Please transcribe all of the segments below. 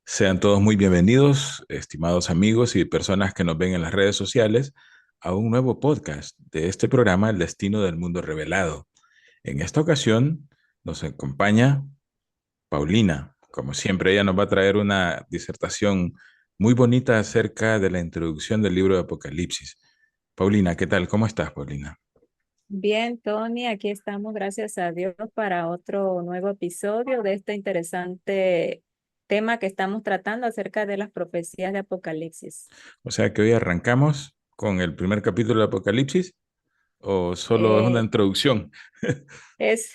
Sean todos muy bienvenidos, estimados amigos y personas que nos ven en las redes sociales, a un nuevo podcast de este programa, El Destino del Mundo Revelado. En esta ocasión nos acompaña Paulina. Como siempre, ella nos va a traer una disertación muy bonita acerca de la introducción del libro de Apocalipsis. Paulina, ¿qué tal? ¿Cómo estás, Paulina? Bien, Tony, aquí estamos, gracias a Dios, para otro nuevo episodio de este interesante tema que estamos tratando acerca de las profecías de Apocalipsis. O sea que hoy arrancamos con el primer capítulo de Apocalipsis o solo es una Eh, introducción. es,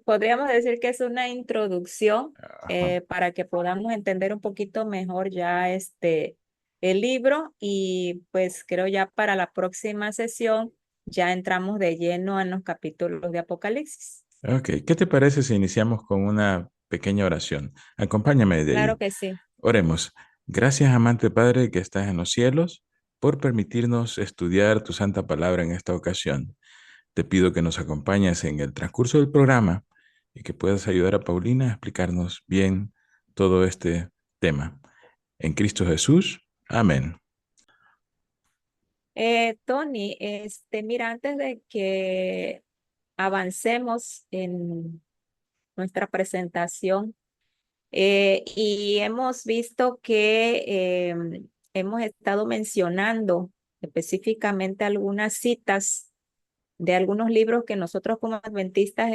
podríamos decir que es una introducción Ajá. para que podamos entender un poquito mejor ya el libro y pues creo ya para la próxima sesión ya entramos de lleno en los capítulos de Apocalipsis. Ok, ¿qué te parece si iniciamos con una pequeña oración? Acompáñame de Claro ahí. que sí. Oremos. Gracias, amante Padre, que estás en los cielos, por permitirnos estudiar tu santa palabra en esta ocasión. Te pido que nos acompañes en el transcurso del programa y que puedas ayudar a Paulina a explicarnos bien todo este tema. En Cristo Jesús. Amén. Tony, mira, antes de que avancemos en nuestra presentación, y hemos visto que hemos estado mencionando específicamente algunas citas de algunos libros que nosotros como adventistas,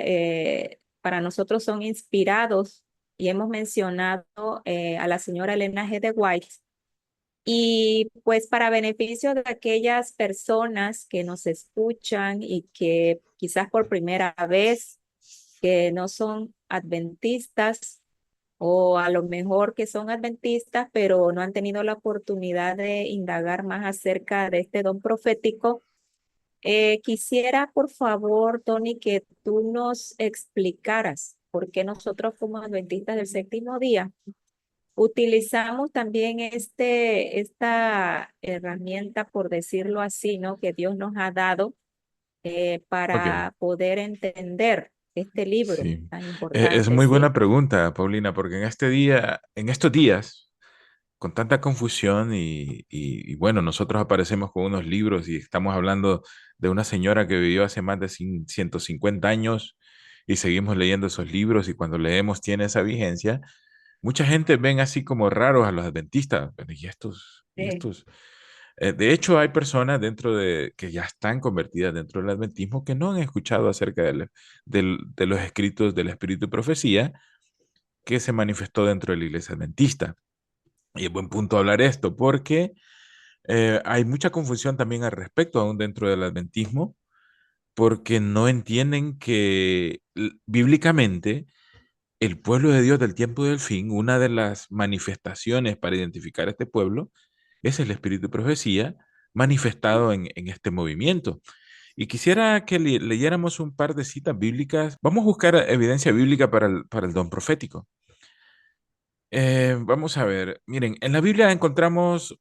para nosotros son inspirados, y hemos mencionado a la señora Elena G. de White. Y pues para beneficio de aquellas personas que nos escuchan y que quizás por primera vez que no son adventistas o a lo mejor que son adventistas pero no han tenido la oportunidad de indagar más acerca de este don profético, quisiera por favor, Tony, que tú nos explicaras por qué nosotros como adventistas del séptimo día utilizamos también esta herramienta, por decirlo así, ¿no? Que Dios nos ha dado Ok, para poder entender este libro sí. tan Es importante, muy buena ¿sí? pregunta, Paulina, porque en estos días, con tanta confusión y bueno, nosotros aparecemos con unos libros y estamos hablando de una señora que vivió hace más de 150 años y seguimos leyendo esos libros y cuando leemos tiene esa vigencia. Mucha gente ven así como raros a los adventistas. Bueno, ¿y estos? ¿Y Sí. estos? De hecho, hay personas que ya están convertidas dentro del adventismo que no han escuchado acerca de los escritos del Espíritu y Profecía que se manifestó dentro de la iglesia adventista. Y es buen punto hablar esto, porque hay mucha confusión también al respecto, aún dentro del adventismo, porque no entienden que bíblicamente el pueblo de Dios del tiempo del fin, una de las manifestaciones para identificar a este pueblo es el espíritu de profecía manifestado en este movimiento. Y quisiera que leyéramos un par de citas bíblicas. Vamos a buscar evidencia bíblica para el don profético. Vamos a ver, miren, en la Biblia encontramos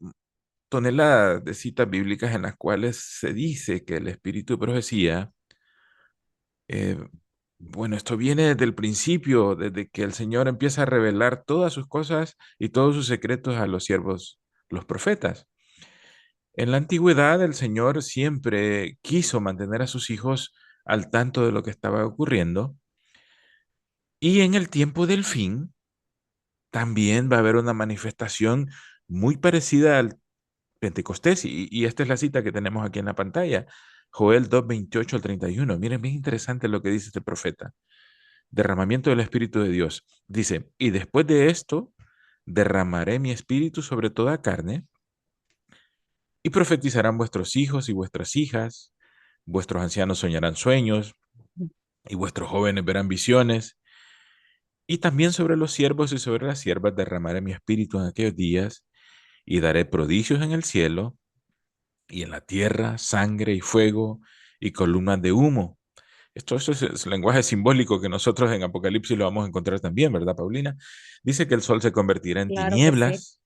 toneladas de citas bíblicas en las cuales se dice que el espíritu de profecía, eh, bueno, esto viene desde el principio, desde que el Señor empieza a revelar todas sus cosas y todos sus secretos a los siervos, los profetas. En la antigüedad, el Señor siempre quiso mantener a sus hijos al tanto de lo que estaba ocurriendo y en el tiempo del fin también va a haber una manifestación muy parecida al Pentecostés, y esta es la cita que tenemos aquí en la pantalla, Joel 2:28 al 31. Miren, bien interesante lo que dice este profeta. Derramamiento del Espíritu de Dios. Dice, y después de esto, derramaré mi espíritu sobre toda carne, y profetizarán vuestros hijos y vuestras hijas, vuestros ancianos soñarán sueños, y vuestros jóvenes verán visiones, y también sobre los siervos y sobre las siervas derramaré mi espíritu en aquellos días, y daré prodigios en el cielo y en la tierra, sangre y fuego y columnas de humo. Esto es lenguaje simbólico que nosotros en Apocalipsis lo vamos a encontrar también, ¿verdad, Paulina? Dice que el sol se convertirá en Claro que sí. tinieblas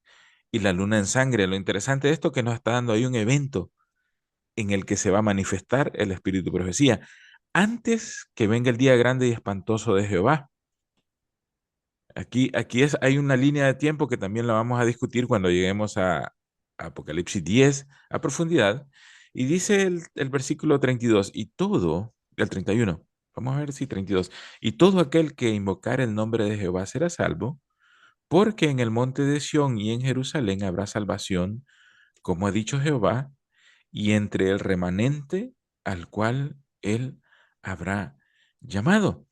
y la luna en sangre. Lo interesante de esto es que nos está dando ahí un evento en el que se va a manifestar el espíritu de profecía, antes que venga el día grande y espantoso de Jehová. Hay una línea de tiempo que también la vamos a discutir cuando lleguemos a Apocalipsis 10 a profundidad. Y dice el versículo 32, y todo, el 31, vamos a ver si 32, y todo aquel que invocar el nombre de Jehová será salvo, porque en el monte de Sión y en Jerusalén habrá salvación, como ha dicho Jehová, y entre el remanente al cual él habrá llamado.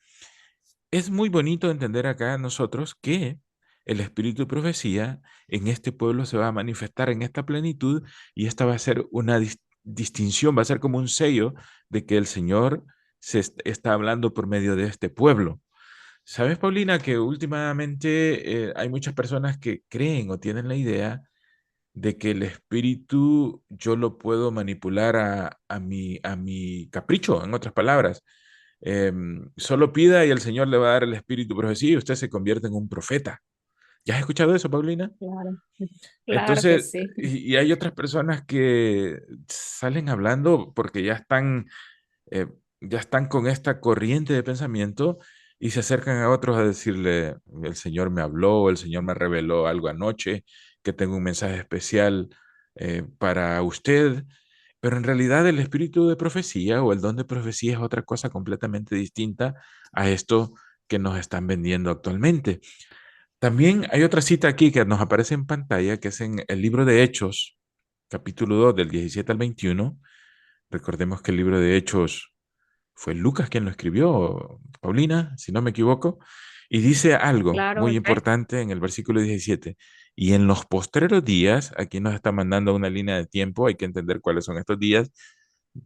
Es muy bonito entender acá nosotros que el espíritu de profecía en este pueblo se va a manifestar en esta plenitud y esta va a ser una distinción, va a ser como un sello de que el Señor está hablando por medio de este pueblo. ¿Sabes, Paulina, que últimamente hay muchas personas que creen o tienen la idea de que el espíritu yo lo puedo manipular a mi capricho, en otras palabras? Solo pida y el Señor le va a dar el espíritu de profecía y usted se convierte en un profeta. ¿Ya has escuchado eso, Paulina? Claro, claro que Entonces, sí. y hay otras personas que salen hablando porque eh, ya están con esta corriente de pensamiento y se acercan a otros a decirle, el Señor me habló, el Señor me reveló algo anoche, que tengo un mensaje especial para usted, pero en realidad el espíritu de profecía o el don de profecía es otra cosa completamente distinta a esto que nos están vendiendo actualmente. También hay otra cita aquí que nos aparece en pantalla, que es en el libro de Hechos, capítulo 2 del 17 al 21. Recordemos que el libro de Hechos fue Lucas quien lo escribió, Paulina, si no me equivoco, y dice algo Claro, muy Efraín. importante en el versículo 17. Y en los postreros días, aquí nos está mandando una línea de tiempo, hay que entender cuáles son estos días.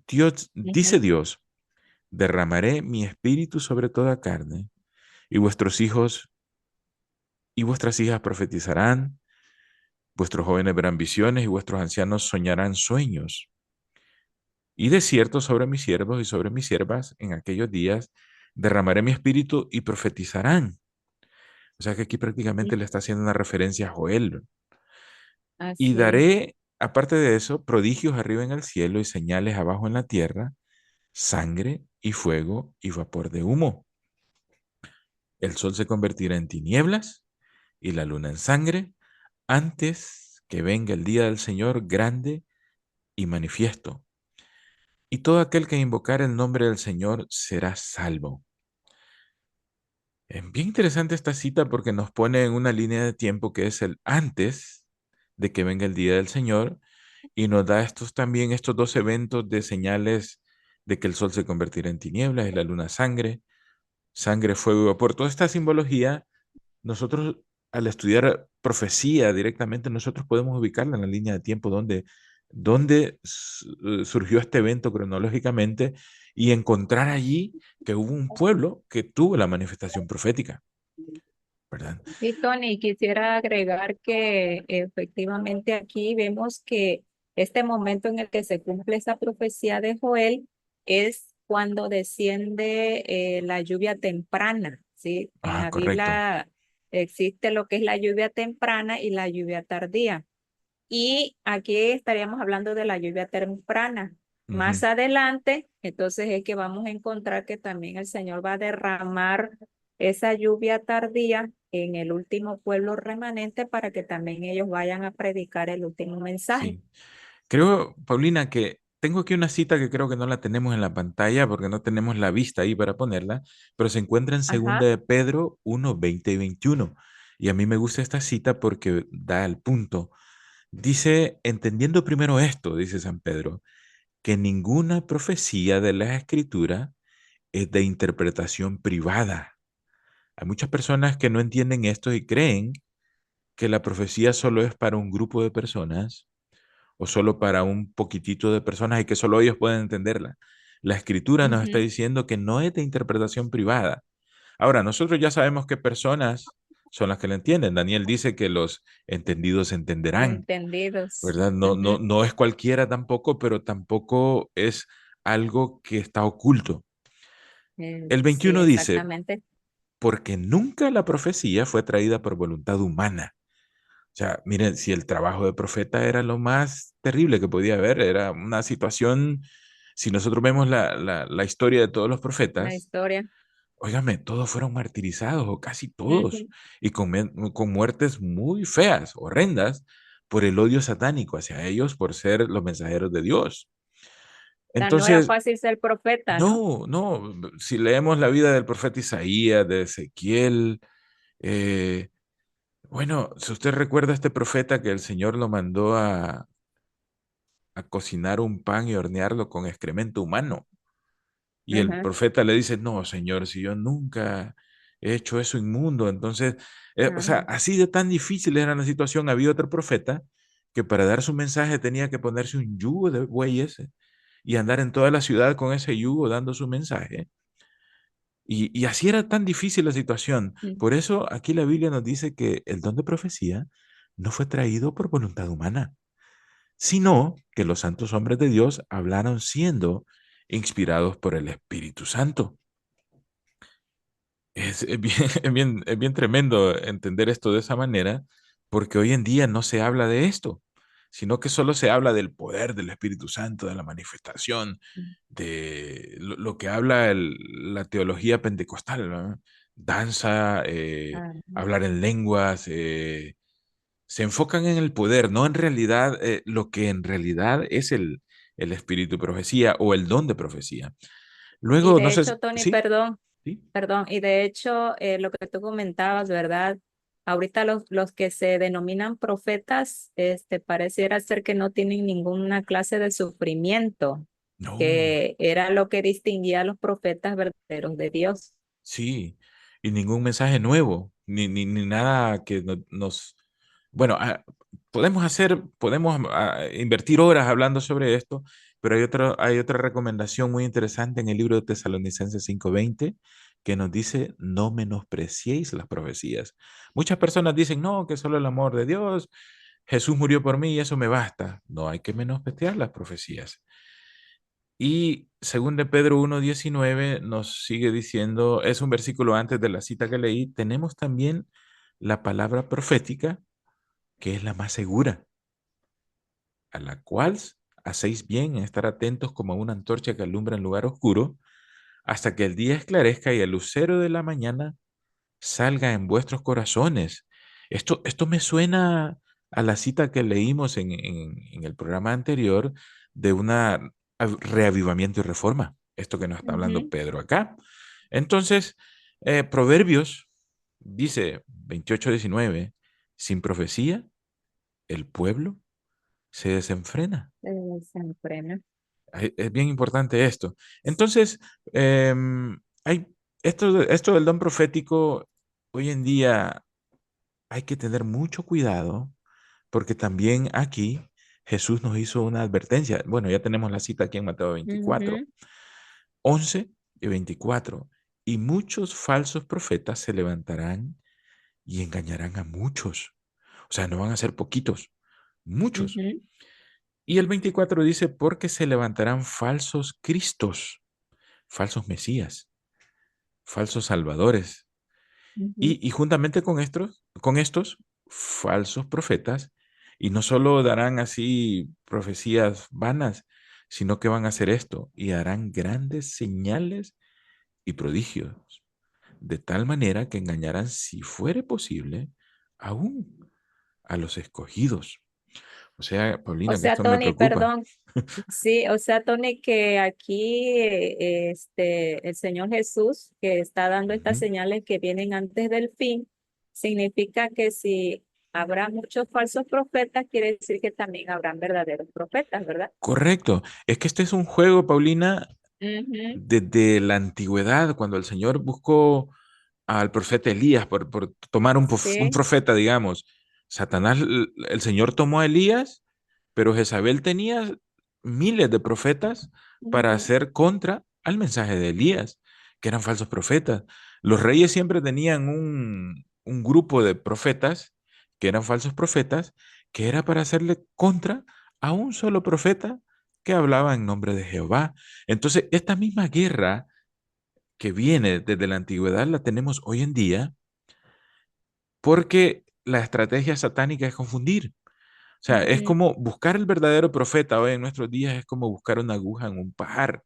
Dice Ujú. Dios, derramaré mi espíritu sobre toda carne, y vuestros hijos y vuestras hijas profetizarán, vuestros jóvenes verán visiones y vuestros ancianos soñarán sueños. Y de cierto sobre mis siervos y sobre mis siervas en aquellos días derramaré mi espíritu y profetizarán. O sea que aquí prácticamente le está haciendo una referencia a Joel. Y Así es. daré, aparte de eso, prodigios arriba en el cielo y señales abajo en la tierra, sangre y fuego y vapor de humo. El sol se convertirá en tinieblas y la luna en sangre antes que venga el día del Señor grande y manifiesto. Y todo aquel que invocar el nombre del Señor será salvo. Es bien interesante esta cita porque nos pone en una línea de tiempo que es el antes de que venga el día del Señor y nos da estos dos eventos de señales de que el sol se convertirá en tinieblas y la luna sangre, sangre, fuego y vapor. Toda esta simbología, nosotros al estudiar profecía directamente, nosotros podemos ubicarla en la línea de tiempo donde surgió este evento cronológicamente y encontrar allí que hubo un pueblo que tuvo la manifestación profética, ¿verdad? Y Tony, quisiera agregar que efectivamente aquí vemos que este momento en el que se cumple esa profecía de Joel es cuando desciende la lluvia temprana, ¿sí? En Ah, la correcto. Biblia existe lo que es la lluvia temprana y la lluvia tardía. Y aquí estaríamos hablando de la lluvia temprana. Ujú. Más adelante, entonces es que vamos a encontrar que también el Señor va a derramar esa lluvia tardía en el último pueblo remanente para que también ellos vayan a predicar el último mensaje. Sí. Creo, Paulina, que tengo aquí una cita que creo que no la tenemos en la pantalla porque no tenemos la vista ahí para ponerla, pero se encuentra en segunda Ajá. de Pedro 1, 20 y 21. Y a mí me gusta esta cita porque da el punto. Dice, entendiendo primero esto, dice San Pedro, que ninguna profecía de la Escritura es de interpretación privada. Hay muchas personas que no entienden esto y creen que la profecía solo es para un grupo de personas o solo para un poquitito de personas y que solo ellos pueden entenderla. La escritura nos está Ujú. diciendo que no es de interpretación privada. Ahora, nosotros ya sabemos qué personas son las que la entienden. Daniel dice que los entendidos entenderán, Entendidos. ¿verdad? No, no, Ujú. no es cualquiera tampoco, pero tampoco es algo que está oculto. El Sí, 21 dice, exactamente. porque nunca la profecía fue traída por voluntad humana. O sea, miren, si el trabajo de profeta era lo más terrible que podía haber, era una situación, si nosotros vemos la historia de todos los La profetas, historia. óigame, todos fueron martirizados, o casi todos, Ujú. y con muertes muy feas, horrendas, por el odio satánico hacia ellos por ser los mensajeros de Dios. O sea, no era Entonces, fácil ser profeta, ¿no? no, no, si leemos la vida del profeta Isaías, de Ezequiel, eh, bueno, si usted recuerda a este profeta que el Señor lo mandó a cocinar un pan y hornearlo con excremento humano. Y el Ajá, profeta le dice, no, Señor, si yo nunca he hecho eso inmundo. Entonces, o sea, ajá. así de tan difícil era la situación. Había otro profeta que para dar su mensaje tenía que ponerse un yugo de bueyes y andar en toda la ciudad con ese yugo dando su mensaje. Y así era tan difícil la situación. Mm. Por eso aquí la Biblia nos dice que el don de profecía no fue traído por voluntad humana, sino que los santos hombres de Dios hablaron siendo inspirados por el Espíritu Santo. Es bien, es bien tremendo entender esto de esa manera, porque hoy en día no se habla de esto, sino que solo se habla del poder del Espíritu Santo, de la manifestación, de lo que habla la teología pentecostal, ¿verdad? Danza, Ah, hablar en lenguas, se enfocan en el poder, no en realidad lo que en realidad es el espíritu de profecía o el don de profecía. y Luego, no de sé, hecho, Tony, sí, perdón, sí, perdón, y de hecho, lo que tú comentabas, ¿verdad? Ahorita los que se denominan profetas, pareciera ser que no tienen ninguna clase de sufrimiento, no. que era lo que distinguía a los profetas verdaderos de Dios. Sí, y ningún mensaje nuevo, ni nada que nos... Bueno, podemos invertir horas hablando sobre esto, pero hay otra recomendación muy interesante en el libro de Tesalonicenses 5:20 que nos dice, no menospreciéis las profecías. Muchas personas dicen, no, que solo el amor de Dios, Jesús murió por mí y eso me basta. No hay que menospreciar las profecías. Y según de Pedro 1:19 nos sigue diciendo, es un versículo antes de la cita que leí, tenemos también la palabra profética, que es la más segura, a la cual hacéis bien en estar atentos como a una antorcha que alumbra en lugar oscuro, hasta que el día esclarezca y el lucero de la mañana salga en vuestros corazones. Esto me suena a la cita que leímos en el programa anterior de una reavivamiento y reforma. Esto que nos está hablando Ujú. Pedro acá. Entonces, Proverbios dice 28:19, sin profecía, el pueblo se desenfrena. Desenfreno. Es bien importante esto. Entonces, hay esto del don profético hoy en día hay que tener mucho cuidado porque también aquí Jesús nos hizo una advertencia. Bueno, ya tenemos la cita aquí en Mateo 24, Ujú, 11 y 24. Y muchos falsos profetas se levantarán y engañarán a muchos. O sea, no van a ser poquitos, muchos. ujú, Y el 24 dice, porque se levantarán falsos cristos, falsos mesías, falsos salvadores. ujú. Y juntamente con estos falsos profetas, y no solo darán así profecías vanas, sino que van a hacer esto y harán grandes señales y prodigios, de tal manera que engañarán, si fuere posible, aún a los escogidos. O sea, O Paulina, que sea, esto me Tony, preocupa. perdón. Sí, o sea, Tony, que aquí el Señor Jesús, que está dando estas Ujú. señales que vienen antes del fin, significa que si habrá muchos falsos profetas, quiere decir que también habrán verdaderos profetas, ¿verdad? Correcto. Es que este es un juego, Paulina, Ujú. desde la antigüedad, cuando el Señor buscó al profeta Elías, por tomar un Sí. profeta, digamos. Satanás, el Señor tomó a Elías, pero Jezabel tenía miles de profetas para Ujú, hacer contra al mensaje de Elías, que eran falsos profetas. Los reyes siempre tenían un grupo de profetas, que eran falsos profetas, que era para hacerle contra a un solo profeta que hablaba en nombre de Jehová. Entonces, esta misma guerra que viene desde la antigüedad la tenemos hoy en día porque la estrategia satánica es confundir. O sea, es ujú. como buscar el verdadero profeta hoy en nuestros días, es como buscar una aguja en un pajar.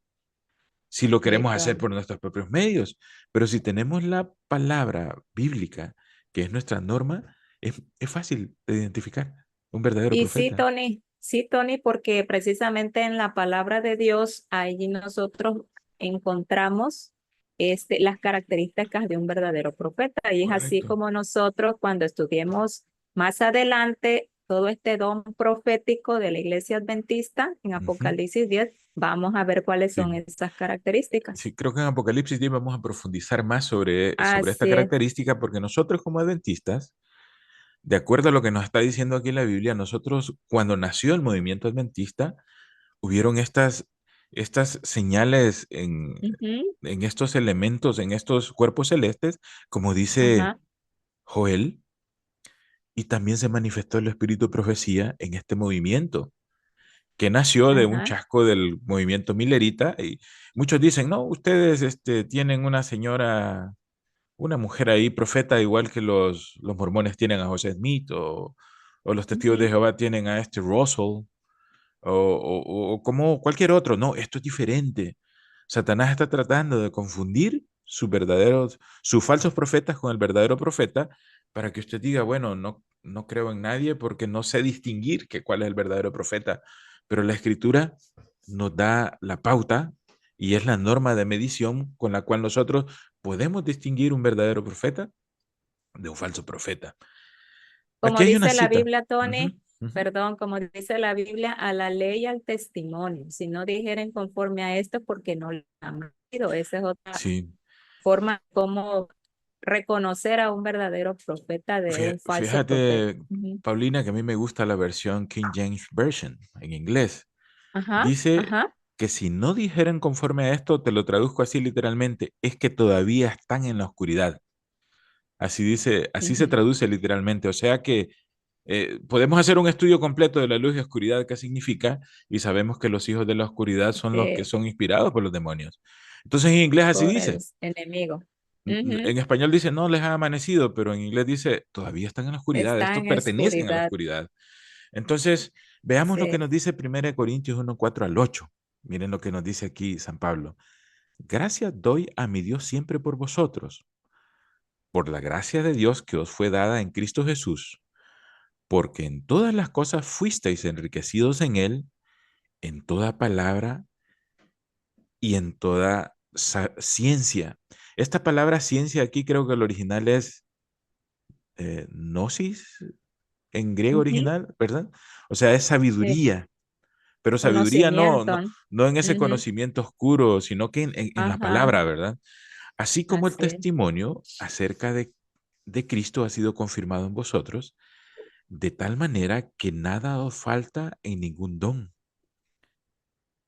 si lo Sí, queremos hacer Tony. por nuestros propios medios. Pero si tenemos la palabra bíblica, que es nuestra norma, es fácil de identificar un verdadero Y profeta. Sí, Tony, porque precisamente en la palabra de Dios, allí nosotros encontramos las características de un verdadero profeta. Y es así Correcto. como nosotros, cuando estudiemos más adelante todo este don profético de la iglesia adventista en Ujú. Apocalipsis 10, vamos a ver cuáles Sí. son esas características. Sí, creo que en Apocalipsis 10 vamos a profundizar más sobre esta Así es. característica, porque nosotros como adventistas, de acuerdo a lo que nos está diciendo aquí la Biblia, nosotros cuando nació el movimiento adventista, hubieron estas señales Ujú. en estos elementos, en estos cuerpos celestes, como dice Ajá, Joel, y también se manifestó el espíritu de profecía en este movimiento, que nació de un ajá, chasco del movimiento milerita. Y muchos dicen, no, ustedes tienen una señora, una mujer ahí, profeta, igual que los mormones tienen a José Smith, o los testigos de ujú. Jehová tienen a este Russell, o como cualquier otro. No, esto es diferente. Satanás está tratando de confundir sus falsos profetas con el verdadero profeta, para que usted diga, bueno, no creo en nadie porque no sé distinguir cuál es el verdadero profeta. Pero la escritura nos da la pauta y es la norma de medición con la cual nosotros podemos distinguir un verdadero profeta de un falso profeta. Aquí Como hay una dice la cita. Biblia, Ujú, Tony, ujú. perdón, como dice la Biblia, a la ley y al testimonio. Si no dijeren conforme a esto, porque no lo han oído. Esa es otra Sí. forma como reconocer a un verdadero profeta de un falso profeta. Fíjate, Ujú. Paulina, que a mí me gusta la versión King James Version en inglés. Ajá, Dice ajá. que si no dijeran conforme a esto, te lo traduzco así literalmente, es que todavía están en la oscuridad. Así dice, así se Ujú. traduce literalmente. O sea que podemos hacer un estudio completo de la luz y oscuridad, qué significa, y sabemos que los hijos de la oscuridad son los que Eh, son inspirados por los demonios. Entonces en inglés así por el dice. enemigo. Ujú. En español dice, no les ha amanecido, pero en inglés dice, todavía están en la oscuridad, Está estos en pertenecen a la oscuridad. oscuridad. Entonces, veamos lo que Sí. nos dice 1 Corintios 1:4 al 8. Miren lo que nos dice aquí San Pablo. Gracias doy a mi Dios siempre por vosotros, por la gracia de Dios que os fue dada en Cristo Jesús, porque en todas las cosas fuisteis enriquecidos en Él, en toda palabra y en toda ciencia. Esta palabra ciencia aquí creo que el original es gnosis, en griego Ujú. original, ¿verdad? O sea, es Sí. sabiduría, pero sabiduría Conocimiento. no en ese Ujú. conocimiento oscuro, sino que en la Ajá, palabra, ¿verdad? Así como el así es. testimonio acerca de Cristo ha sido confirmado en vosotros, de tal manera que nada os falta en ningún don,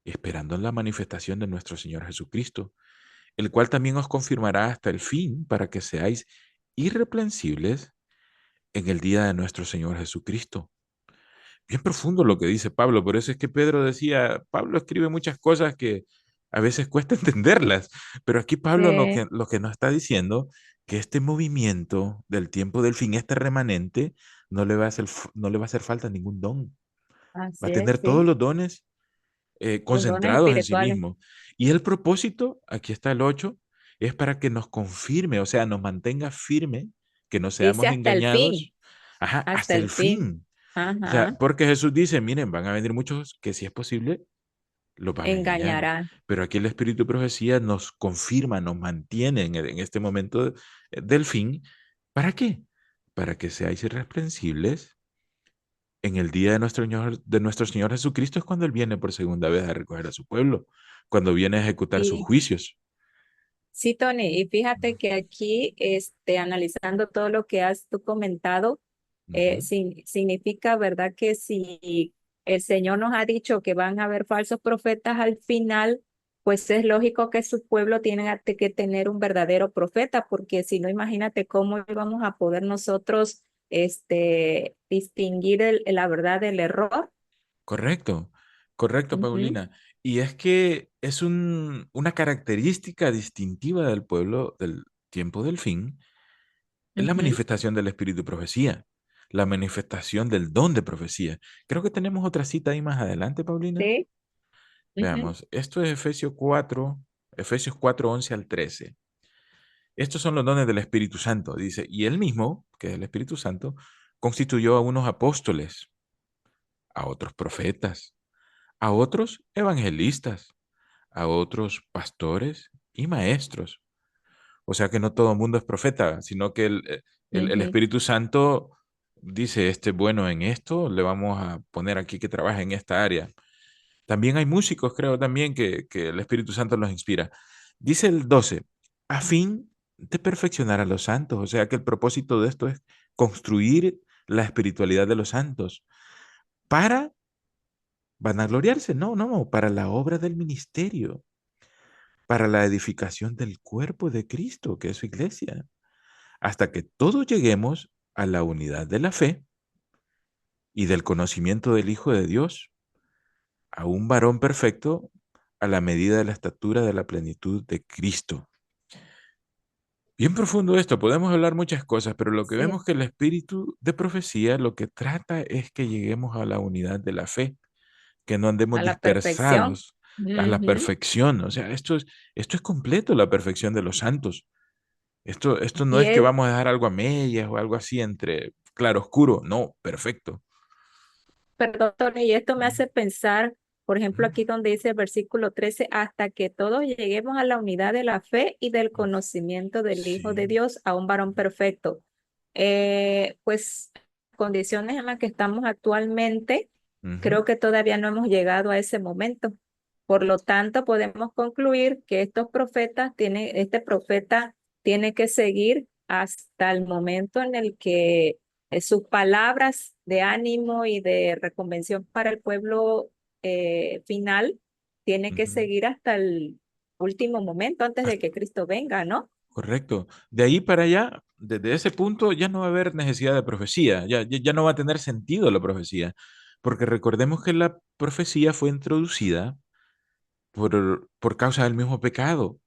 esperando en la manifestación de nuestro Señor Jesucristo, el cual también os confirmará hasta el fin para que seáis irreprensibles en el día de nuestro Señor Jesucristo. Bien profundo lo que dice Pablo, por eso es que Pedro decía, Pablo escribe muchas cosas que a veces cuesta entenderlas, pero aquí Pablo Sí, lo que nos está diciendo, que este movimiento del tiempo del fin, este remanente, no le va a hacer falta ningún don, va así a es, tener todos sí. los dones Los dones concentrados en sí espirituales. mismo. Y el propósito, aquí está el 8, es para que nos confirme, o sea, nos mantenga firme, que no Dice seamos hasta el fin, engañados, ajá, hasta hasta el el fin. fin. O sea, Ajá, porque Jesús dice, miren, van a venir muchos que si es posible, los van a engañar. engañará. Pero aquí el Espíritu de Profecía nos confirma, nos mantiene en este momento del fin. ¿Para qué? Para que seáis irreprensibles en el día de nuestro Señor Jesucristo, es cuando Él viene por segunda vez a recoger a su pueblo, cuando viene a ejecutar sus Y juicios. sí, Tony, y fíjate que aquí, analizando todo lo que has tú comentado, Ujú. significa, ¿verdad? Que si el Señor nos ha dicho que van a haber falsos profetas al final, pues es lógico que su pueblo tiene que tener un verdadero profeta, porque si no, imagínate cómo íbamos a poder nosotros, distinguir la verdad del error. Correcto, correcto, Ujú, Paulina. Y es que es una característica distintiva del pueblo del tiempo del fin, es la ujú. manifestación del espíritu de profecía, la manifestación del don de profecía. Creo que tenemos otra cita ahí más adelante, Paulina. Sí, ujú. Veamos, esto es Efesios 4, Efesios 4, 11 al 13. Estos son los dones del Espíritu Santo, dice, y él mismo, que es el Espíritu Santo, constituyó a unos apóstoles, a otros profetas, a otros evangelistas, a otros pastores y maestros. O sea que no todo el mundo es profeta, sino que el Ujú. Espíritu Santo dice, este es bueno en esto, le vamos a poner aquí que trabaje en esta área. También hay músicos, creo también, que el Espíritu Santo los inspira. Dice el 12, a fin de perfeccionar a los santos. O sea que el propósito de esto es construir la espiritualidad de los santos para vanagloriarse, no, no, para la obra del ministerio, para la edificación del cuerpo de Cristo, que es su iglesia, hasta que todos lleguemos a la unidad de la fe y del conocimiento del Hijo de Dios, a un varón perfecto a la medida de la estatura de la plenitud de Cristo. Bien profundo esto, podemos hablar muchas cosas, pero lo que Sí, vemos que el espíritu de profecía lo que trata es que lleguemos a la unidad de la fe, que no andemos a la perfección. dispersados a la Ujú. perfección. O sea, esto es completo, la perfección de los santos. Esto no Y es que es, vamos a dejar algo a medias o algo así entre claro oscuro, no, perfecto. perdón, Tony, y esto me hace pensar, por ejemplo, Ujú. aquí donde dice el versículo 13, hasta que todos lleguemos a la unidad de la fe y del conocimiento del Hijo de Sí. Dios, a un varón perfecto. Pues condiciones en las que estamos actualmente, Ujú. creo que todavía no hemos llegado a ese momento. Por lo tanto, podemos concluir que este profeta tiene que seguir hasta el momento en el que sus palabras de ánimo y de reconvención para el pueblo final tiene que Ujú. seguir hasta el último momento antes de que Cristo venga, ¿no? Correcto. De ahí para allá, desde ese punto ya no va a haber necesidad de profecía, ya no va a tener sentido la profecía, porque recordemos que la profecía fue introducida por causa del mismo pecado.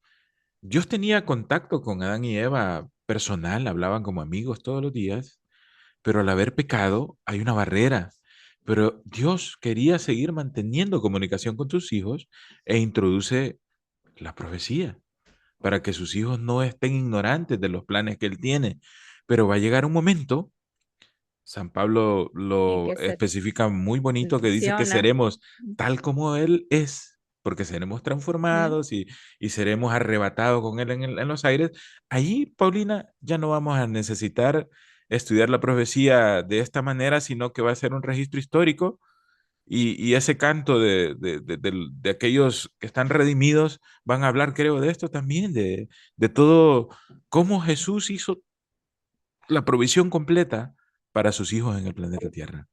Dios tenía contacto con Adán y Eva personal, hablaban como amigos todos los días, pero al haber pecado hay una barrera. Pero Dios quería seguir manteniendo comunicación con sus hijos e introduce la profecía para que sus hijos no estén ignorantes de los planes que Él tiene. Pero va a llegar un momento, San Pablo En lo que se especifica muy bonito, que dice que menciona. seremos tal como Él es, porque seremos Ujú. transformados y seremos arrebatados con Él en los aires. Ahí, Paulina, ya no vamos a necesitar estudiar la profecía de esta manera, sino que va a ser un registro histórico y ese canto de aquellos que están redimidos van a hablar, creo, de esto también, de todo, cómo Jesús hizo la provisión completa para sus hijos en el planeta Tierra.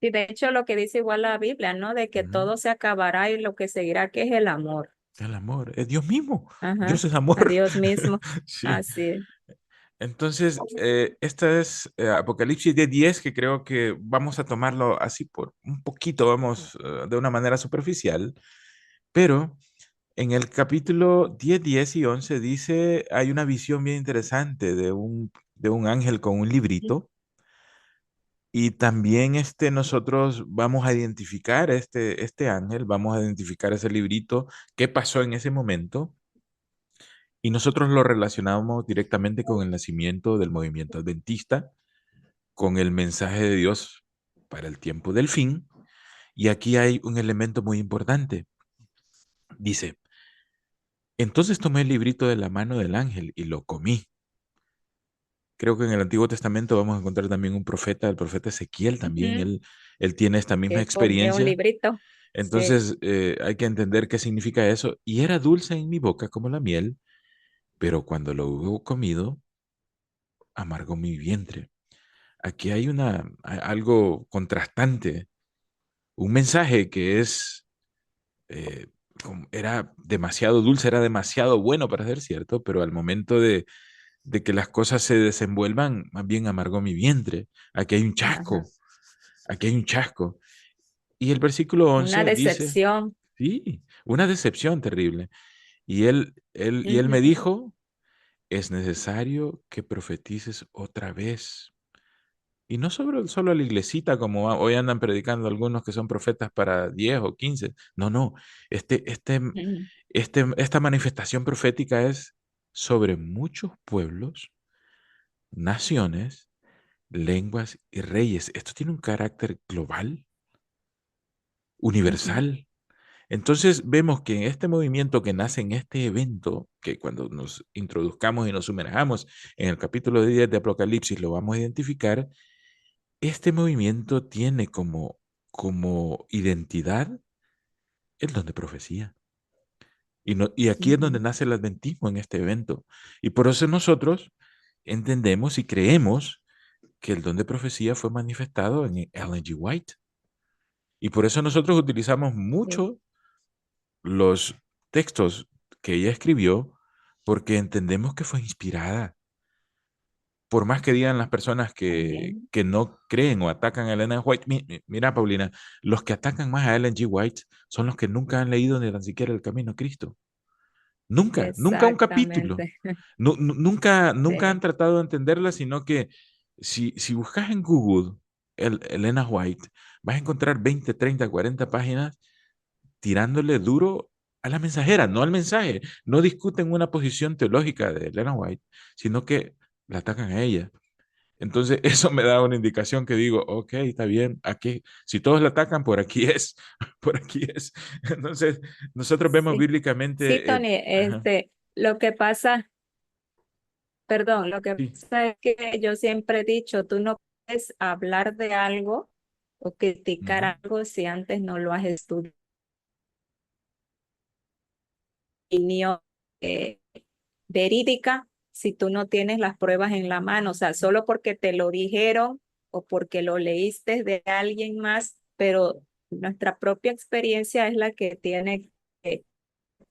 Y de hecho lo que dice igual la Biblia, ¿no? De que Ujú. todo se acabará y lo que seguirá, que es el amor. El amor, es Dios mismo. Ajá, Dios es a amor. Dios mismo. Sí. Así. Entonces, esta es Apocalipsis 10:10, que creo que vamos a tomarlo así por un poquito, vamos, de una manera superficial, pero en el capítulo 10, 10 y 11 dice, hay una visión bien interesante de un ángel con un librito y también nosotros vamos a identificar este ángel, vamos a identificar ese librito, qué pasó en ese momento y nosotros lo relacionamos directamente con el nacimiento del movimiento adventista, con el mensaje de Dios para el tiempo del fin. Y aquí hay un elemento muy importante. Dice, entonces tomé el librito de la mano del ángel y lo comí. Creo que en el Antiguo Testamento vamos a encontrar también un profeta, el profeta Ezequiel también, Ujú. él tiene esta misma Que comió un experiencia. librito. Sí. Entonces hay que entender qué significa eso. Y era dulce en mi boca como la miel, pero cuando lo hubo comido, amargó mi vientre. Aquí hay algo contrastante, un mensaje que eh, era demasiado dulce, era demasiado bueno para ser cierto, pero al momento de que las cosas se desenvuelvan, más bien amargó mi vientre. Aquí hay un Ajá. chasco, aquí hay un chasco. Y el versículo Una 11 dice, decepción. sí, una decepción terrible. Y él me Ujú. dijo, es necesario que profetices otra vez. Y no solo a la iglesita, como hoy andan predicando algunos que son profetas para 10 o 15. No, no. Este, este, Ujú. esta manifestación profética es sobre muchos pueblos, naciones, lenguas y reyes. Esto tiene un carácter global, Ujú. universal. Entonces vemos que en este movimiento que nace en este evento, que cuando nos introduzcamos y nos sumerjamos en el capítulo 10 de Apocalipsis lo vamos a identificar, este movimiento tiene como identidad el don de profecía. Y aquí es donde Ujú. nace el adventismo en este evento. Y por eso nosotros entendemos y creemos que el don de profecía fue manifestado en Ellen G. White. Y por eso nosotros utilizamos Sí. mucho los textos que ella escribió, porque entendemos que fue inspirada. Por más que digan las personas Amén. que no creen o atacan a Ellen G. White, mira, Paulina, los que atacan más a Ellen G. White son los que nunca han leído ni tan siquiera el Camino a Cristo. Nunca, nunca un capítulo. Exactamente. Nunca han Sí. tratado de entenderla, sino que si buscas en Google Elena White, vas a encontrar 20, 30, 40 páginas tirándole duro a la mensajera, no al mensaje. No discuten una posición teológica de Elena White, sino que la atacan a ella. Entonces, eso me da una indicación que digo, ok, está bien, aquí, si todos la atacan, por aquí es, por aquí es. Entonces, nosotros vemos Sí. Sí, bíblicamente, Tony, ajá, lo que pasa, perdón, lo que sí, pasa es que yo siempre he dicho, tú no puedes hablar de algo o criticar ujú, algo si antes no lo has estudiado. Opinión eh, verídica si tú no tienes las pruebas en la mano, o sea, solo porque te lo dijeron o porque lo leíste de alguien más, pero nuestra propia experiencia es la que tiene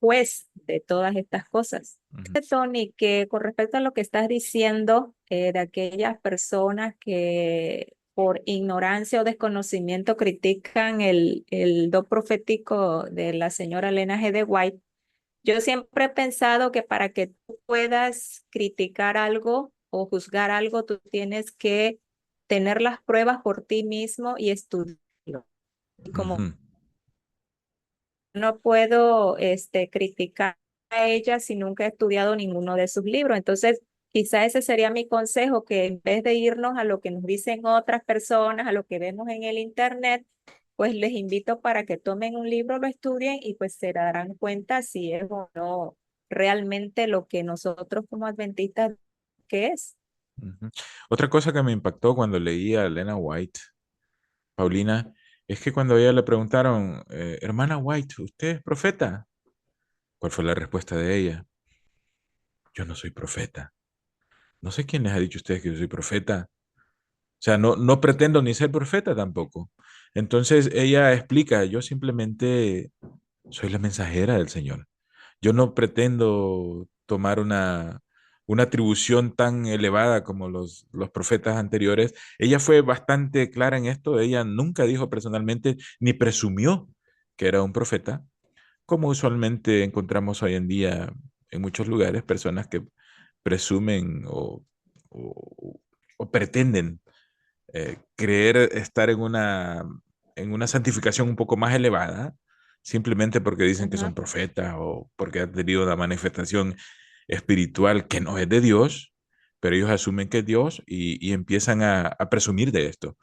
juez de todas estas cosas. ujú, Tony, que con respecto a lo que estás diciendo de aquellas personas que por ignorancia o desconocimiento critican el don profético de la señora Elena G. de White, yo siempre he pensado que para que tú puedas criticar algo o juzgar algo, tú tienes que tener las pruebas por ti mismo y estudiarlo. Y como ujú, no puedo criticar a ella si nunca he estudiado ninguno de sus libros. Entonces, quizá ese sería mi consejo, que en vez de irnos a lo que nos dicen otras personas, a lo que vemos en el internet, pues les invito para que tomen un libro, lo estudien y pues se darán cuenta si es o no realmente lo que nosotros como adventistas que es. ujú. Otra cosa que me impactó cuando leí a Elena White, Paulina, es que cuando a ella le preguntaron, hermana White, ¿usted es profeta? ¿Cuál fue la respuesta de ella? Yo no soy profeta. No sé quién les ha dicho a ustedes que yo soy profeta. O sea, no pretendo ni ser profeta tampoco. Entonces ella explica, yo simplemente soy la mensajera del Señor. Yo no pretendo tomar una atribución tan elevada como los profetas anteriores. Ella fue bastante clara en esto. Ella nunca dijo personalmente ni presumió que era un profeta, como usualmente encontramos hoy en día en muchos lugares, personas que presumen o- o pretenden creer estar en una santificación un poco más elevada, simplemente porque dicen que son Ajá. profetas o porque han tenido una manifestación espiritual que no es de Dios, pero ellos asumen que es Dios y empiezan a presumir de esto.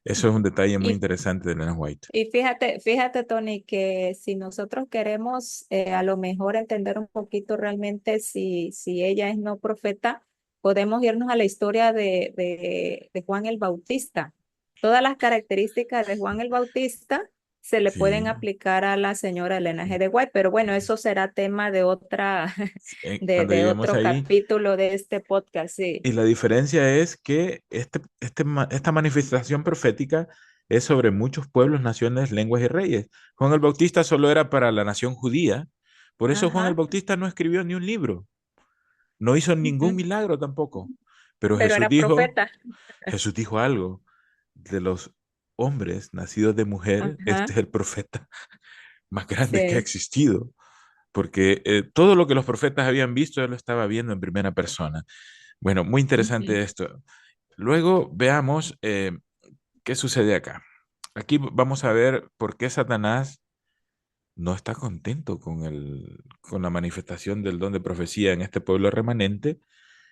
Eso es un detalle muy Y interesante de Elena White. Y fíjate, Tony, que si nosotros queremos a lo mejor entender un poquito realmente si ella es no profeta, podemos irnos a la historia de Juan el Bautista. Todas las características de Juan el Bautista se le pueden Sí. aplicar a la señora Elena G. de White, pero bueno, eso será tema de otra, Cuando de lleguemos otro ahí, capítulo de este podcast, sí. y la diferencia es que esta manifestación profética es sobre muchos pueblos, naciones, lenguas y reyes. Juan el Bautista solo era para la nación judía, por eso Juan el Ajá. Bautista no escribió ni un libro, no hizo ningún Ujú. milagro tampoco. Pero Pero era profeta. Jesús dijo algo, de los hombres nacidos de mujer, este Ajá. es el profeta más grande que ha Sí. existido, porque todo lo que los profetas habían visto, él lo estaba viendo en primera persona. Bueno, muy interesante Ujú. esto. Luego veamos qué sucede acá. Aquí vamos a ver por qué Satanás no está contento con la manifestación del don de profecía en este pueblo remanente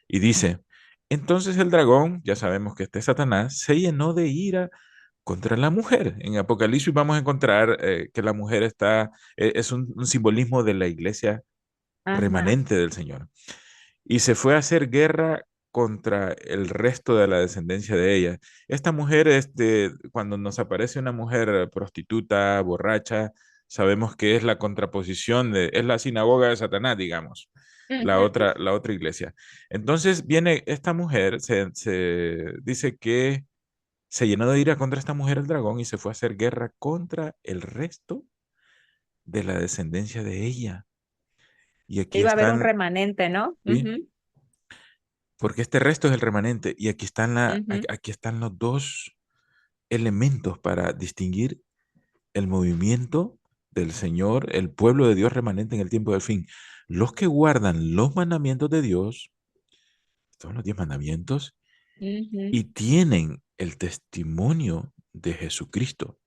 y dice, entonces el dragón, ya sabemos que este es Satanás, se llenó de ira contra la mujer. En Apocalipsis vamos a encontrar que la mujer es un simbolismo de la iglesia Ajá. remanente del Señor. Y se fue a hacer guerra contra el resto de la descendencia de ella. Esta mujer, cuando nos aparece una mujer prostituta, borracha, sabemos que es la contraposición es la sinagoga de Satanás, digamos, Ujú. la otra iglesia. Entonces viene esta mujer, se dice que se llenó de ira contra esta mujer el dragón y se fue a hacer guerra contra el resto de la descendencia de ella. Y aquí Iba a haber un están, remanente, ¿no? ¿sí? Ujú, Porque este resto es el remanente y ujú, aquí están los dos elementos para distinguir el movimiento del Señor, el pueblo de Dios remanente en el tiempo del fin. Los que guardan los mandamientos de Dios, son los 10 mandamientos, ujú. y tienen el testimonio de Jesucristo.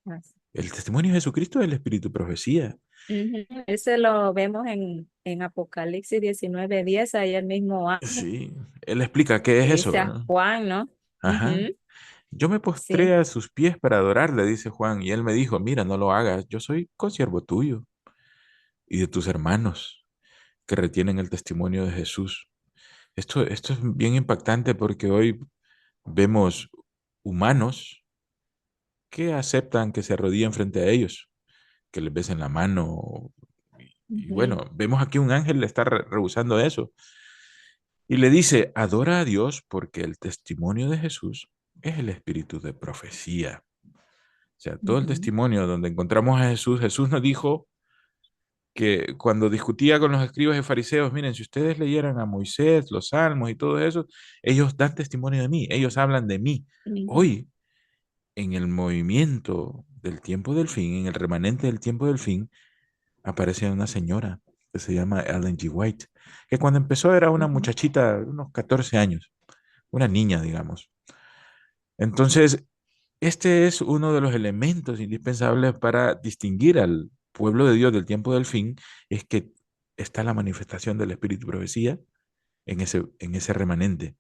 Así. El testimonio de Jesucristo es el espíritu de profecía. Ujú. Ese lo vemos en Apocalipsis 19:10, ahí el mismo ángel Sí, él explica qué le es eso, dice a ¿verdad? Juan, ¿no? Ajá. Ujú. Yo me Sí. postré a sus pies para adorarle, dice Juan, y él me dijo, mira, no lo hagas, yo soy consiervo tuyo y de tus hermanos que retienen el testimonio de Jesús. Esto es bien impactante porque hoy vemos humanos que aceptan que se arrodillen frente a ellos, que les besen la mano. Y Ujú, bueno, vemos aquí un ángel le está rehusando eso. Y le dice, adora a Dios porque el testimonio de Jesús es el espíritu de profecía. O sea, todo el ujú, testimonio donde encontramos a Jesús, Jesús nos dijo que cuando discutía con los escribas y fariseos, miren, si ustedes leyeran a Moisés, los salmos y todo eso, ellos dan testimonio de mí, ellos hablan de mí. ujú, Hoy, en el movimiento del tiempo del fin, en el remanente del tiempo del fin, aparece una señora que se llama Ellen G. White, que cuando empezó era una ujú. muchachita, unos 14 años, una niña, digamos. Entonces, este es uno de los elementos indispensables para distinguir al pueblo de Dios del tiempo del fin, es que está la manifestación del Espíritu y profecía en ese remanente.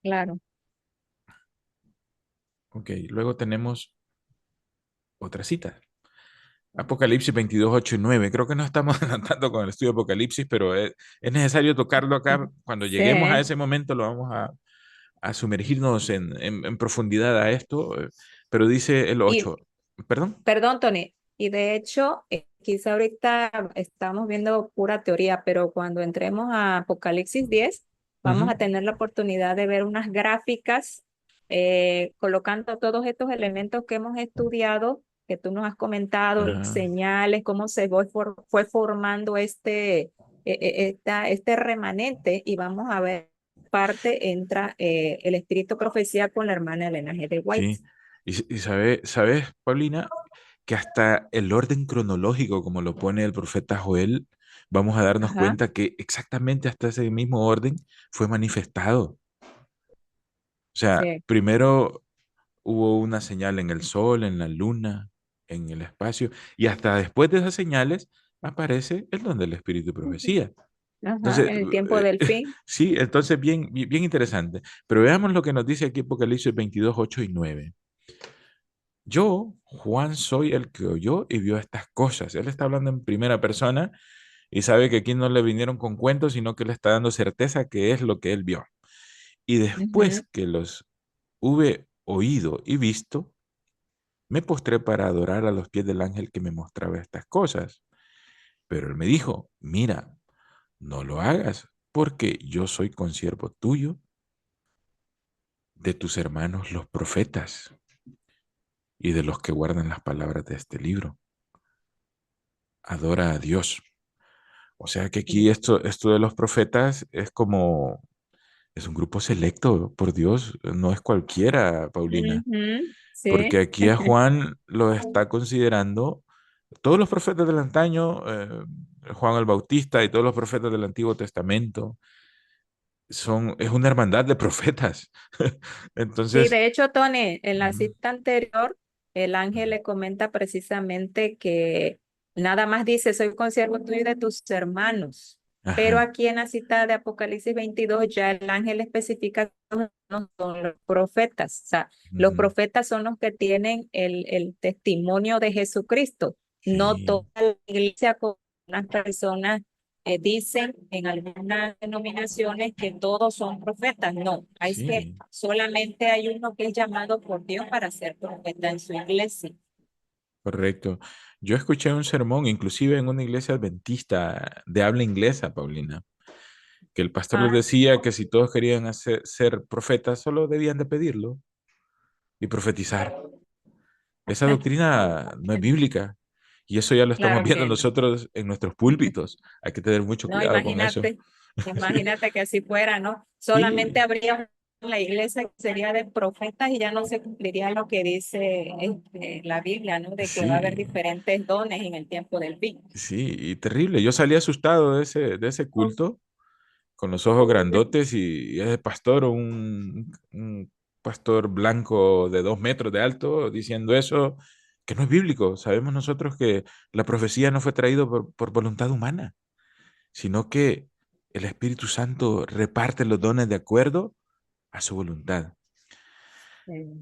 Claro. Ok, luego tenemos otra cita. Apocalipsis 22 8 y 9. Creo que no estamos adelantando con el estudio de Apocalipsis, pero es necesario tocarlo acá. Cuando lleguemos a Sí. ese momento lo vamos a sumergirnos en profundidad a esto, pero dice el Y 8. ¿Perdón? perdón, Tony. Y de hecho, quizá ahorita estamos viendo pura teoría, pero cuando entremos a Apocalipsis 10, vamos Ujú. a tener la oportunidad de ver unas gráficas colocando todos estos elementos que hemos estudiado, que tú nos has comentado, las Ajá. señales, cómo fue formando este remanente, y vamos a ver parte entra el espíritu profecía con la hermana Elena G. de White. Sí, sabes, Paulina, que hasta el orden cronológico, como lo pone el profeta Joel, vamos a darnos Ajá. cuenta que exactamente hasta ese mismo orden fue manifestado. O sea, Sí. primero hubo una señal en el sol, en la luna, en el espacio, y hasta después de esas señales aparece el don del Espíritu de Ujú. profecía. Ajá, Entonces, en el tiempo del fin. sí, entonces bien interesante. Pero veamos lo que nos dice aquí Apocalipsis 22 8 y 9. Yo, Juan, soy el que oyó y vio estas cosas. Él está hablando en primera persona y sabe que aquí no le vinieron con cuentos, sino que le está dando certeza que es lo que él vio. Y después Ujú, que los hube oído y visto, me postré para adorar a los pies del ángel que me mostraba estas cosas. Pero él me dijo, mira, no lo hagas, porque yo soy consiervo tuyo, de tus hermanos los profetas y de los que guardan las palabras de este libro. Adora a Dios. O sea que aquí sí. esto de los profetas es un grupo selecto por Dios, no es cualquiera, Paulina, Ujú, porque sí. aquí a Juan lo está considerando todos los profetas del antaño, Juan el Bautista y todos los profetas del Antiguo Testamento, es una hermandad de profetas. Sí, Entonces, de hecho, Tony, en la ujú, cita anterior, el ángel ujú, le comenta precisamente que nada más dice, soy consiervo tuyo y de tus hermanos. Pero ajá, aquí en la cita de Apocalipsis 22 ya el ángel especifica que no son los profetas. O sea, los ujú, profetas son los que tienen el testimonio de Jesucristo. No sí, toda la iglesia con las personas dicen en algunas denominaciones que todos son profetas. No, es que sí, solamente hay uno que es llamado por Dios para ser profeta en su iglesia. correcto. Yo escuché un sermón, inclusive en una iglesia adventista de habla inglesa, Paulina, que el pastor les Ah, decía que si todos querían ser profetas, solo debían de pedirlo y profetizar. Esa doctrina no es bíblica. Y eso ya lo estamos claro viendo que no. nosotros en nuestros púlpitos. Hay que tener mucho No, cuidado con eso. imagínate que así fuera, ¿no? Solamente Sí, habría la iglesia que sería de profetas y ya no se cumpliría lo que dice la Biblia, ¿no? De que va a haber sí, diferentes dones en el tiempo del fin. sí, y terrible. Yo salí asustado de ese culto con los ojos grandotes y ese pastor, un pastor blanco de 2 metros de alto, diciendo eso, que no es bíblico. Sabemos nosotros que la profecía no fue traída por voluntad humana, sino que el Espíritu Santo reparte los dones de acuerdo a su voluntad.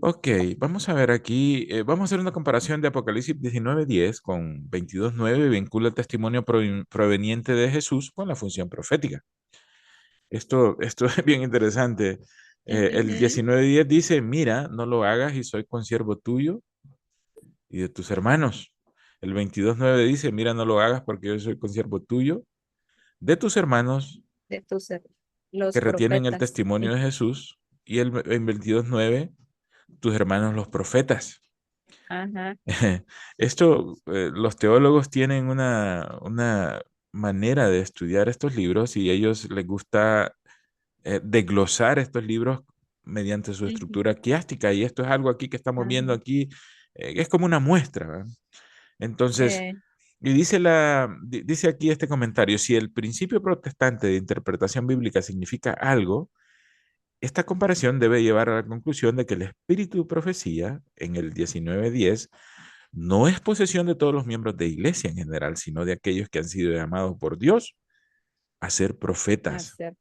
Ok, vamos a ver aquí, vamos a hacer una comparación de Apocalipsis 19:10 con 22:9 y vincula el testimonio proveniente de Jesús con la función profética. Esto es bien interesante. El Ujú. 19:10 dice, mira, no lo hagas y soy consiervo tuyo y de tus hermanos. El 22:9 dice, mira, no lo hagas porque yo soy consiervo tuyo, de tus hermanos De tus que los retienen el profetas. testimonio de Jesús. Y en 22:9, tus hermanos los profetas. Ajá. Esto, los teólogos tienen una manera de estudiar estos libros y a ellos les gusta desglosar estos libros mediante su Ujú. estructura quiástica. Y esto es algo aquí que estamos viendo Ajá. aquí, es como una muestra, ¿verdad? Entonces, Eh, y dice aquí este comentario, si el principio protestante de interpretación bíblica significa algo, esta comparación debe llevar a la conclusión de que el espíritu de profecía en el 19:10 no es posesión de todos los miembros de iglesia en general, sino de aquellos que han sido llamados por Dios a ser profetas. hacer,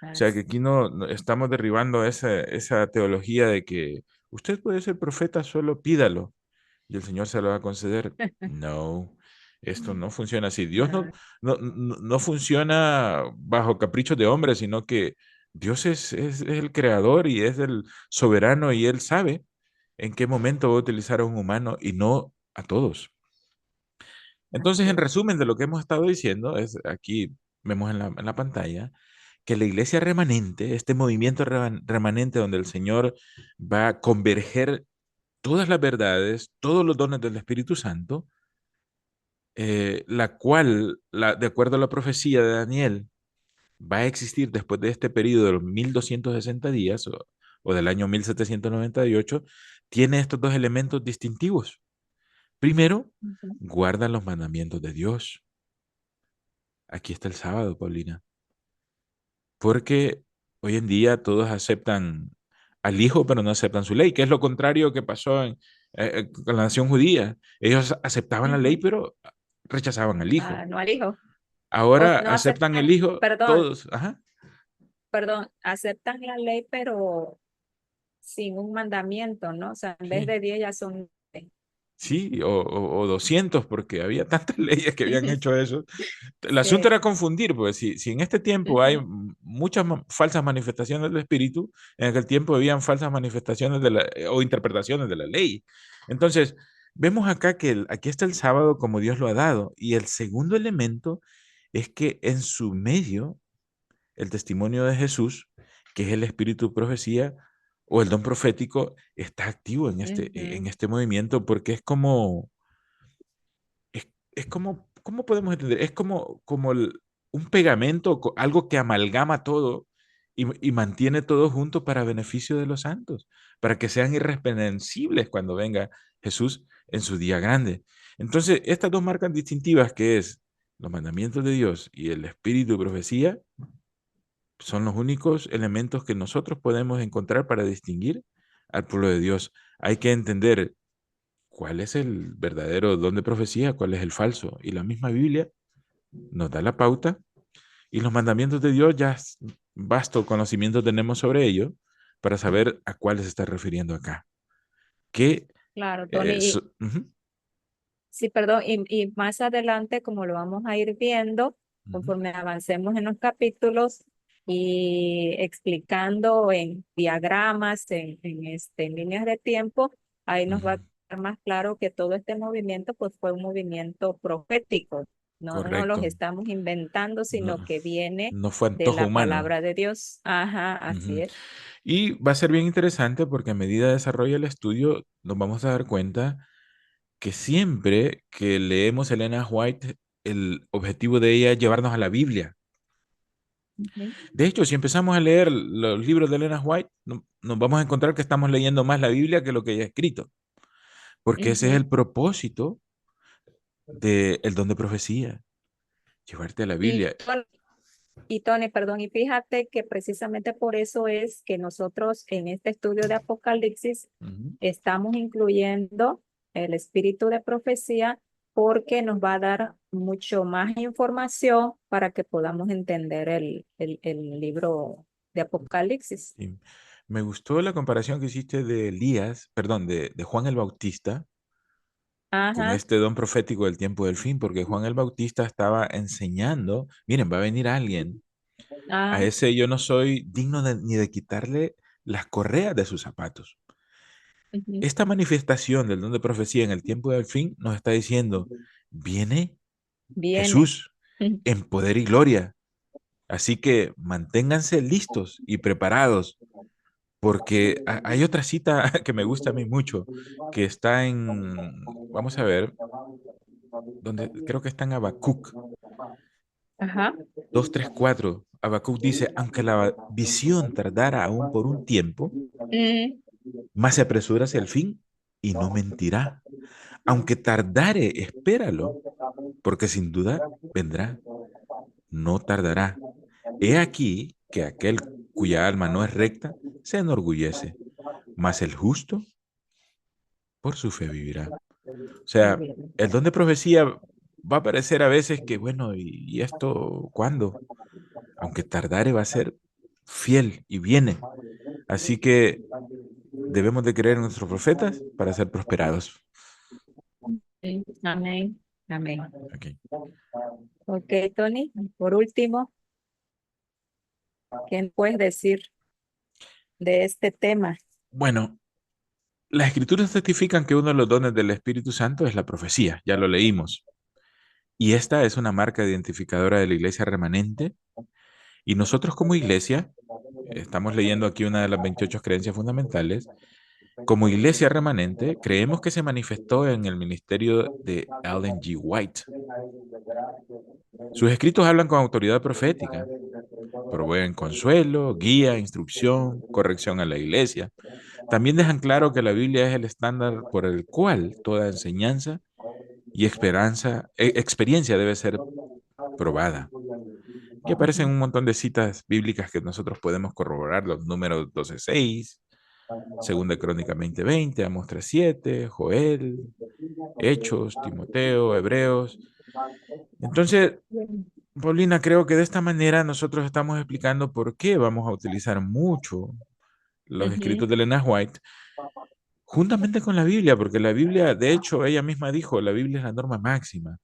O sea que hacer. aquí no estamos derribando esa teología de que usted puede ser profeta, solo pídalo y el Señor se lo va a conceder. No, esto no funciona así. Dios Ah, no funciona bajo caprichos de hombres, sino que Dios es el creador y es el soberano y Él sabe en qué momento va a utilizar a un humano y no a todos. Entonces, en así. resumen de lo que hemos estado diciendo, es aquí vemos en la pantalla que la iglesia remanente, este movimiento remanente donde el Señor va a converger todas las verdades, todos los dones del Espíritu Santo, la cual, de acuerdo a la profecía de Daniel, va a existir después de este periodo de los 1260 días o del año 1798, tiene estos dos elementos distintivos. Primero, Ujú. guardan los mandamientos de Dios. Aquí está el sábado, Paulina. Porque hoy en día todos aceptan al Hijo, pero no aceptan su ley, que es lo contrario que pasó con la nación judía. Ellos aceptaban la ley, Ujú. pero rechazaban al Hijo. Ah, no al hijo. O Ahora no aceptan el aceptan, Hijo perdón, todos. Ajá. perdón, aceptan la ley, pero sin un mandamiento, ¿no? O sea, en vez Sí. de 10 ya son 20. Sí, o 200, porque había tantas leyes que habían hecho eso. El asunto Sí. era confundir, pues si en este tiempo hay Ujú. muchas falsas manifestaciones del Espíritu, en aquel tiempo habían falsas manifestaciones o interpretaciones de la ley. Entonces, vemos acá que aquí está el sábado como Dios lo ha dado. Y el segundo elemento es que en su medio, el testimonio de Jesús, que es el espíritu de profecía o el don profético, está activo en Ujú. este movimiento porque es como, ¿cómo podemos entender? Es como un pegamento, algo que amalgama todo y mantiene todo junto para beneficio de los santos, para que sean irreprensibles cuando venga Jesús en su día grande. Entonces, estas dos marcas distintivas que es los mandamientos de Dios y el espíritu de profecía, Son los únicos elementos que nosotros podemos encontrar para distinguir al pueblo de Dios. Hay que entender cuál es el verdadero don de profecía, cuál es el falso. Y la misma Biblia nos da la pauta y los mandamientos de Dios ya vasto conocimiento tenemos sobre ello para saber a cuál se está refiriendo acá. Que Claro, Tony. ujú, Sí, perdón, y más adelante, como lo vamos a ir viendo, ujú, conforme avancemos en los capítulos y explicando en diagramas, en líneas de tiempo, ahí nos va a ujú, quedar más claro que todo este movimiento pues fue un movimiento profético. No los correcto. estamos inventando, No, sino que viene no fue de antojo la humano. palabra de Dios. Ajá, así Ujú. es. Y va a ser bien interesante porque a medida de desarrollo el estudio nos vamos a dar cuenta que siempre que leemos Elena White, el objetivo de ella es llevarnos a la Biblia. Ujú, De hecho, si empezamos a leer los libros de Elena White, nos vamos a encontrar que estamos leyendo más la Biblia que lo que ella ha escrito, porque ese es ujú. el propósito del don de profecía, llevarte a la Y Biblia. Y Tony, perdón, y fíjate que precisamente por eso es que nosotros en este estudio de Apocalipsis Ujú. estamos incluyendo el espíritu de profecía porque nos va a dar mucho más información para que podamos entender el libro de Apocalipsis. Y me gustó la comparación que hiciste de Elías, perdón, de Juan el Bautista con Ajá, este don profético del tiempo del fin, porque Juan el Bautista estaba enseñando, miren, va a venir alguien, a ah, ese yo no soy digno ni de quitarle las correas de sus zapatos. ujú, Esta manifestación del don de profecía en el tiempo del fin nos está diciendo, viene viene. Jesús en poder y gloria. Así que manténganse listos y preparados, porque hay otra cita que me gusta a mí mucho, que está vamos a ver, donde creo que está en Habacuc Ajá. 2:3-4. Habacuc dice, aunque la visión tardara aún por un tiempo, Mm, más se apresura hacia el fin y no mentirá. Aunque tardare, espéralo, porque sin duda vendrá, no tardará. He aquí que aquel cuya alma no es recta se enorgullece, mas el justo por su fe vivirá. O ahí sea, viene. el don de profecía va a parecer a veces que, bueno, ¿y esto cuándo? Aunque tardare va a ser fiel y viene. Así que debemos de creer en nuestros profetas para ser prosperados. Sí, amén, amén. Aquí. Ok, Tony, por último, ¿qué puedes decir de este tema? Bueno, las escrituras testifican que uno de los dones del Espíritu Santo es la profecía, ya lo leímos. Y esta es una marca identificadora de la iglesia remanente. Y nosotros como iglesia, estamos leyendo aquí una de las 28 creencias fundamentales, como iglesia remanente, creemos que se manifestó en el ministerio de Ellen G. White. Sus escritos hablan con autoridad profética, proveen consuelo, guía, instrucción, corrección a la iglesia. También dejan claro que la Biblia es el estándar por el cual toda enseñanza y experiencia debe ser probada. Y aparecen Ujú, un montón de citas bíblicas que nosotros podemos corroborar, los números 12:6, Segunda Crónica 20:20, Amos 3:7, Joel, Hechos, Timoteo, Hebreos. Entonces, Paulina, creo que de esta manera nosotros estamos explicando por qué vamos a utilizar mucho los ujú, escritos de Elena White juntamente con la Biblia, porque la Biblia, de hecho, ella misma dijo, la Biblia es la norma máxima.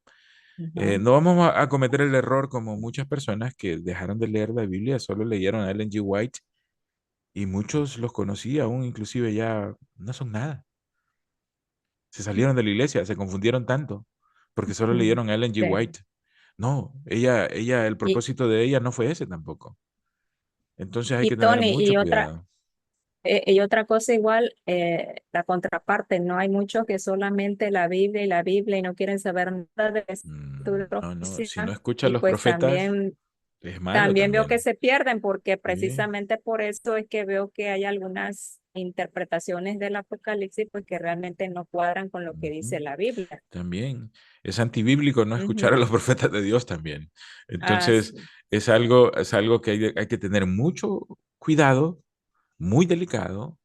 ujú. No vamos a cometer el error como muchas personas que dejaron de leer la Biblia, solo leyeron a Ellen G. White y muchos los conocí aún, inclusive ya no son nada. Se salieron de la iglesia, se confundieron tanto porque solo Mm, leyeron a Ellen G. sí. White. No, el Y, propósito de ella no fue ese tampoco. Entonces hay y que tener Tony, mucho cuidado. y otra cosa igual, la contraparte, no hay muchos que solamente la Biblia y no quieren saber nada de la escritura No, no, si no profecía. escucha a Y los pues profetas, es malo también veo que también. se pierden porque Sí. precisamente por eso es que veo que hay algunas interpretaciones del Apocalipsis pues que realmente no cuadran con lo que Ujú. dice la Biblia. También es antibíblico no escuchar a Ujú. los profetas de Dios también. Ah, Entonces, sí, es algo que hay que tener mucho cuidado, muy delicado,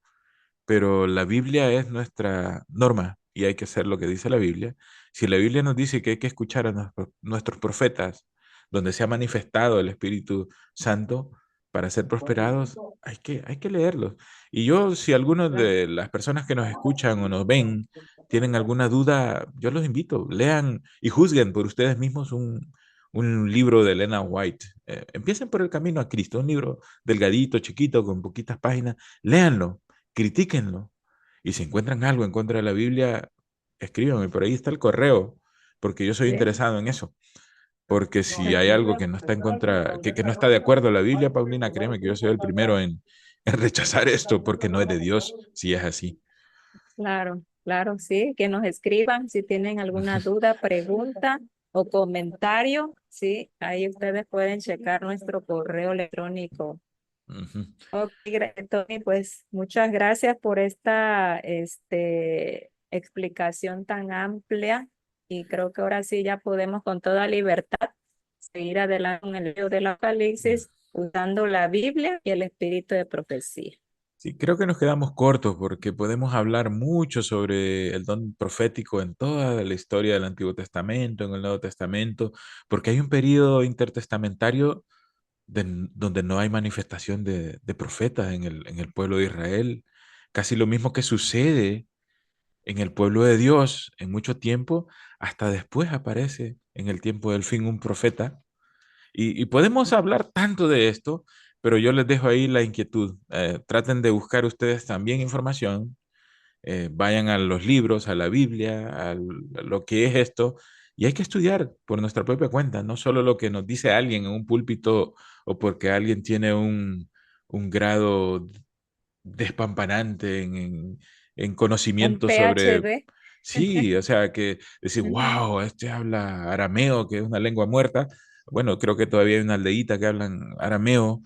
pero la Biblia es nuestra norma y hay que hacer lo que dice la Biblia. Si la Biblia nos dice que hay que escuchar a nuestros profetas, donde se ha manifestado el Espíritu Santo para ser prosperados, hay que leerlos. Y yo, si algunos de las personas que nos escuchan o nos ven tienen alguna duda, yo los invito, lean y juzguen por ustedes mismos un libro de Elena White. Empiecen por el camino a Cristo, un libro delgadito, chiquito, con poquitas páginas, léanlo, critíquenlo. Y si encuentran algo en contra de la Biblia, escríbanme, por ahí está el correo, porque yo soy sí. interesado en eso. Porque si hay algo que no está en contra, que no está de acuerdo a la Biblia, Paulina, créeme que yo soy el primero en rechazar esto, porque no es de Dios, si es así. Claro, claro, sí, que nos escriban si tienen alguna duda, pregunta o comentario, sí, ahí ustedes pueden checar nuestro correo electrónico. Ujú. Ok, Tony, pues muchas gracias por esta explicación tan amplia y creo que ahora sí ya podemos con toda libertad seguir adelante en el libro del Apocalipsis usando la Biblia y el espíritu de profecía. Sí, creo que nos quedamos cortos porque podemos hablar mucho sobre el don profético en toda la historia del Antiguo Testamento, en el Nuevo Testamento, porque hay un periodo intertestamentario donde no hay manifestación de profetas en el pueblo de Israel. Casi lo mismo que sucede en el pueblo de Dios en mucho tiempo, hasta después aparece en el tiempo del fin un profeta. Y podemos hablar tanto de esto, pero yo les dejo ahí la inquietud. Traten de buscar ustedes también información, vayan a los libros, a la Biblia, a lo que es esto, y hay que estudiar por nuestra propia cuenta, no solo lo que nos dice alguien en un púlpito o porque alguien tiene un grado despampanante en Un conocimiento sobre. PhD. Sí, o sea, que decir, Ujú. wow, este habla arameo, que es una lengua muerta. Bueno, creo que todavía hay una aldeíta que hablan arameo.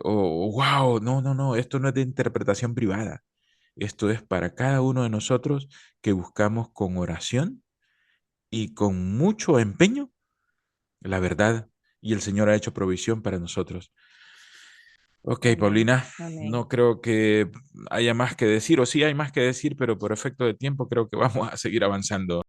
O wow, no, no, no, esto no es de interpretación privada. Esto es para cada uno de nosotros que buscamos con oración y con mucho empeño la verdad y el Señor ha hecho provisión para nosotros. Ok, Amén, Paulina, amén. no creo que haya más que decir, o sí hay más que decir, pero por efecto de tiempo creo que vamos a seguir avanzando